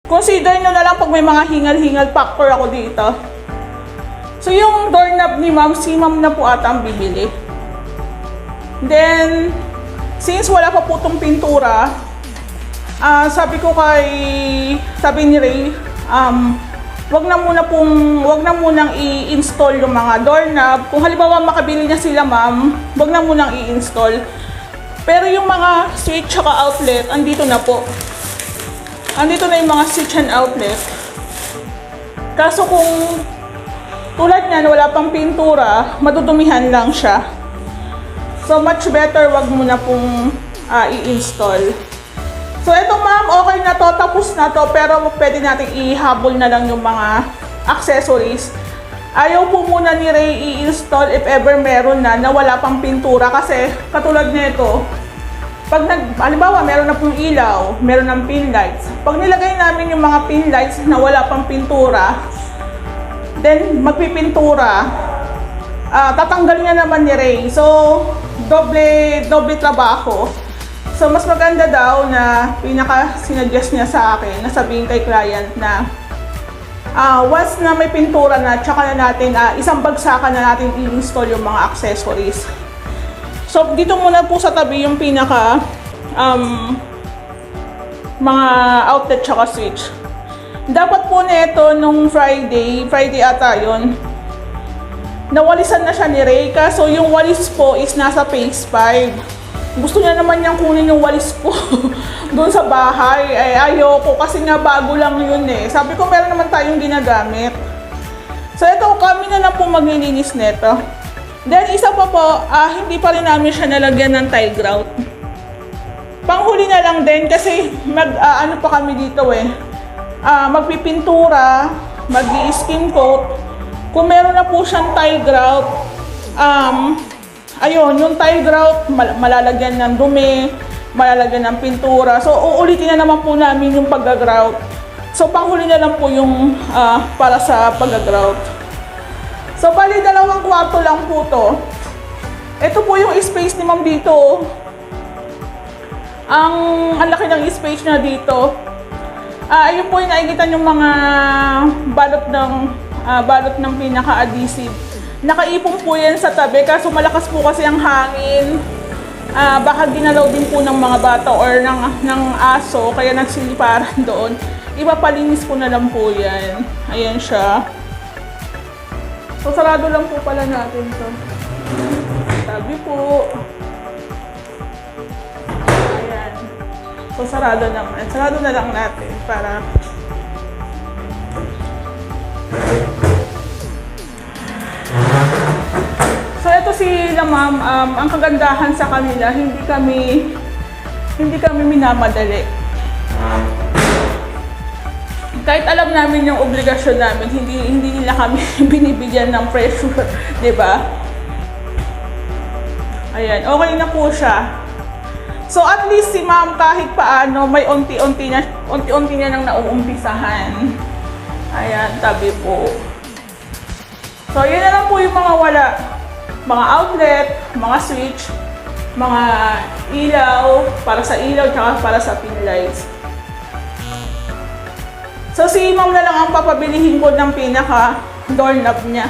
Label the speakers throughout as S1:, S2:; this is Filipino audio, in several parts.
S1: Consider nyo na lang pag may mga hingal-hingal factor ako dito. So yung doorknob ni ma'am, si ma'am na po ata ang bibili. Then, since wala pa po itong pintura, sabi ni Ray, wag na munang i-install yung mga doorknob. Kung halimbawa makabili niya sila ma'am, wag na munang i-install. Pero yung mga switch at outlet, andito na po. Andito na yung mga switch and outlet. Kaso kung tulad niyan, wala pang pintura, madudumihan lang siya. So much better wag mo na pong i-install. So eto ma'am, okay na to, tapos na to, pero pwede natin ihabol na lang yung mga accessories. Ayaw po muna ni Ray i-install if ever meron na wala pang pintura, kasi katulad nito, pag halimbawa meron na pong ilaw, meron ng pin lights. Pag nilagay namin yung mga pin lights na wala pang pintura, then magpipintura, tatanggal niya naman ni Ray. So, doble trabaho. So, mas maganda daw na pinaka-sinuggest niya sa akin, na sabihin kay client na once na may pintura na, tsaka na natin, isang bagsakan na natin i-install yung mga accessories. So, dito muna po sa tabi yung pinaka mga outlet tsaka switch. Dapat po nito nung Friday ata yun, nawalisan na siya ni Ray, kaso yung walis po is nasa phase 5. Gusto niya naman niyang kunin yung walis po doon sa bahay. Ayoko kasi nga bago lang yun eh. Sabi ko meron naman tayong ginagamit. So ito, kami na lang po maglilinis nito. Then isa pa po, hindi pa rin namin siya nalagyan ng tile grout. Panghuli na lang din kasi ano pa kami dito eh. Magpipintura, mag-i-skin coat. Kung meron na po siyang tile grout, ayun, yung tile grout, malalagyan ng dumi, malalagyan ng pintura. So, uulitin na naman po namin yung pag-grout. So, panghuli na lang po yung para sa pag-grout. So, bali, 2 kwarto lang po to. Ito po yung space ni ma'am dito. Ang laki ng space na dito. Ayun po yung nakikita yung mga balot ng pinaka-adhesive. Nakaipon po yan sa tabi, kaso malakas po kasi ang hangin. Baka ginalaw din po ng mga bata or ng aso, kaya nagsiliparan doon. Ipapalinis po na lang po yan. Ayan siya. So, sarado lang po pala natin to. Tabi po. Ayan. So, sarado naman. Sarado na lang natin para... So, ito sila ma'am, ang kagandahan sa kanila, hindi kami minamadali. Kahit alam namin yung obligasyon namin, hindi nila kami binibigyan ng pressure, 'di ba? Ayan, okay na po siya. So at least si ma'am kahit paano may unti-unti niya nang nauumpisahan. Ayan, tabi po. So yun na lang po yung mga wala. Mga outlet, mga switch, mga ilaw, para sa ilaw, tsaka para sa pin lights. So si ma'am na lang ang papabilihin ko ng pinaka doorknob niya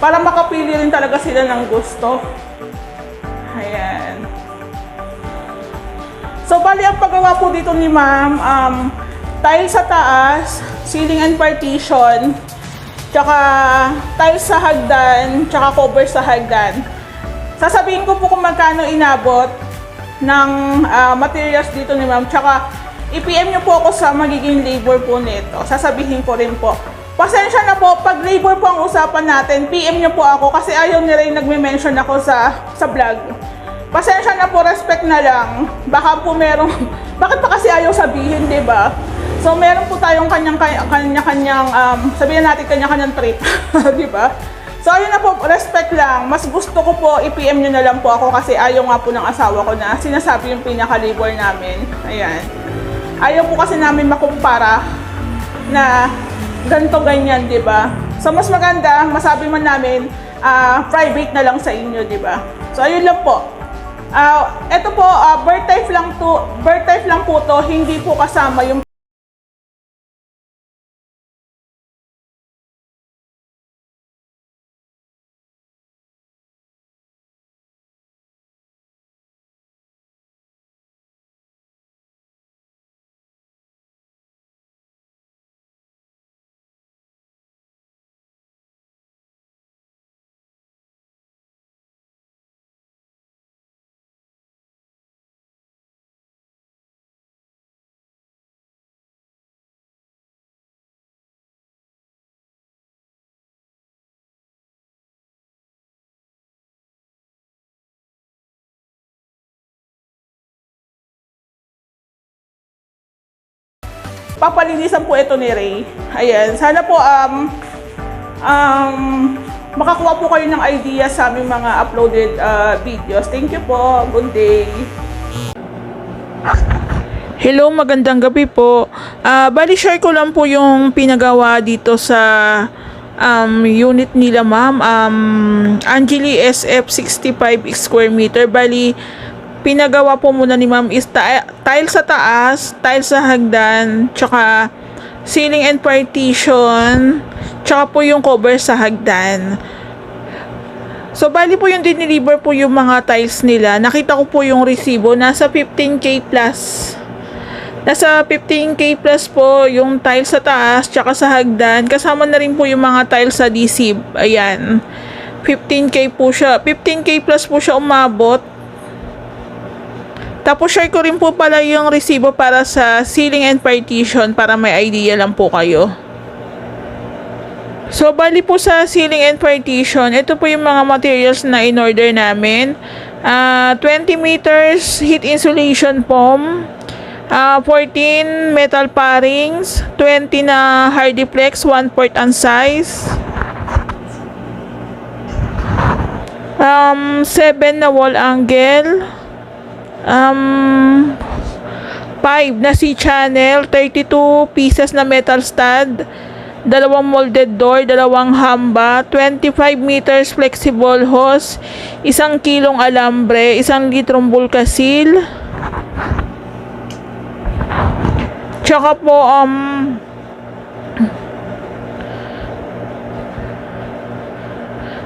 S1: para makapili rin talaga sila ng gusto. Ayan. So bali ang paggawa po dito ni ma'am, tile sa taas, ceiling and partition, tsaka tile sa hagdan, tsaka cover sa hagdan. Sasabihin ko po kung magkano inabot ng materials dito ni ma'am, tsaka i-PM nyo po ako sa magiging labor po nito. Sasabihin ko rin po. Pasensya na po, pag labor po ang usapan natin, PM nyo po ako kasi ayaw nila yung nagme-mention ako sa vlog. Pasensya na po, respect na lang. Baka po merong, bakit pa kasi ayaw sabihin, di ba? So, meron po tayong kanya-kanyang, sabihin natin kanya-kanyang trip, di ba? So, ayun na po, respect lang. Mas gusto ko po, i-PM nyo na lang po ako kasi ayaw nga po ng asawa ko na sinasabi yung pinaka-labor namin. Ayan. Ayaw po kasi namin makumpara na ganito ganyan, di ba? So, mas maganda, masabi man namin, private na lang sa inyo, di ba? So, ayun lang po. Ito po, bird type lang po to, hindi po kasama yung papalinisan po ito ni Ray. Ayan, sana po makakuha po kayo ng idea sa aming mga uploaded videos. Thank you po. Good day.
S2: Hello, magandang gabi po. Bali share ko lang po yung pinagawa dito sa unit nila ma'am. Angeli SF 65 square meter. Bali pinagawa po muna ni ma'am is tile sa taas, tile sa hagdan, tsaka ceiling and partition, tsaka po yung cover sa hagdan. So, bali po yung dineliver po yung mga tiles nila. Nakita ko po yung resibo. Nasa 15K plus. Nasa 15K plus po yung tiles sa taas, tsaka sa hagdan. Kasama na rin po yung mga tiles sa adhesive. Ayan. 15K po siya. 15K plus po siya umabot. Tapos share ko rin po pala yung resibo para sa ceiling and partition para may idea lang po kayo. So, bali po sa ceiling and partition, ito po yung mga materials na in-order namin. 20 meters heat insulation foam, 14 metal parings, 20 na Hardiplex 1/4 ang size, 7 na wall angle, 5 na C-channel, 32 pieces na metal stud, 2 molded door, 2 hamba, 25 meters flexible hose, 1 kilong alambre, 1 litrong Bulkasil, tsaka po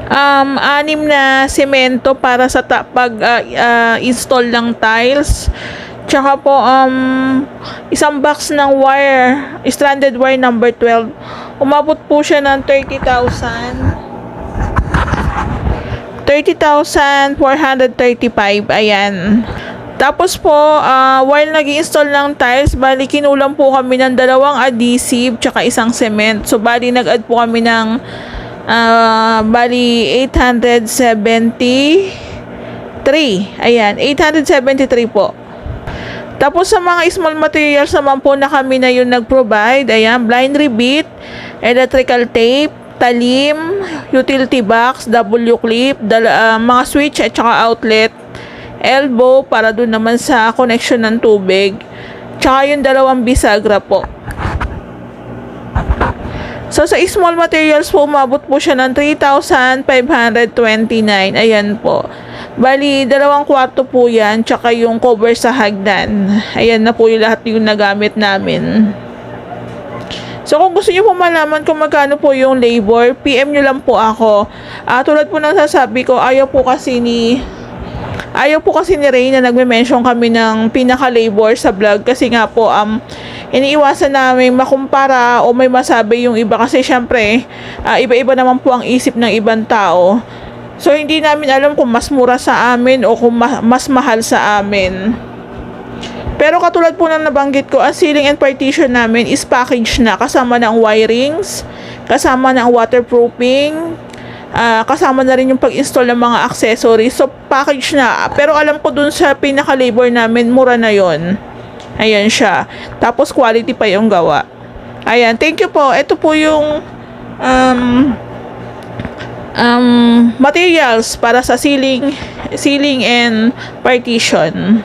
S2: 6 na semento para sa pag-install ng tiles. Tsaka po 1 box ng wire, stranded wire number 12. Umabot po siya ng 30,435. Ayan. Tapos po, while nag-install ng tiles, bali kinulang po kami ng 2 adhesive tsaka 1 cement. So, bali nag-add po kami ng bali 873. Ayan, 873 po. Tapos sa mga small materials naman po na kami na yung nag-provide. Ayan, blind rivet, electrical tape, talim, utility box, W-clip, mga switch at saka outlet, elbow para doon naman sa connection ng tubig, tsaka yung 2 bisagra po. So, sa small materials po, umabot po siya ng 3,529. Ayan po. Bali, 2 kwarto po yan, tsaka yung cover sa hagdan. Ayan na po yung lahat yung nagamit namin. So, kung gusto nyo po malaman kung magkano po yung labor, PM nyo lang po ako. Tulad po ng sasabi ko, ayaw po kasi ni Ray na nagme-mention kami ng pinaka-labor sa vlog kasi nga po iniiwasan namin makumpara o may masabi yung iba kasi syempre iba-iba naman po ang isip ng ibang tao. So hindi namin alam kung mas mura sa amin o kung mas mahal sa amin. Pero katulad po ng nabanggit ko, ang ceiling and partition namin is package na kasama ng wirings, kasama ng waterproofing, kasama na rin yung pag-install ng mga accessories. So, package na. Pero alam ko dun sa pinaka-labor namin, mura na yon. Ayan siya. Tapos, quality pa yung gawa. Ayan. Thank you po. Ito po yung materials para sa ceiling and partition.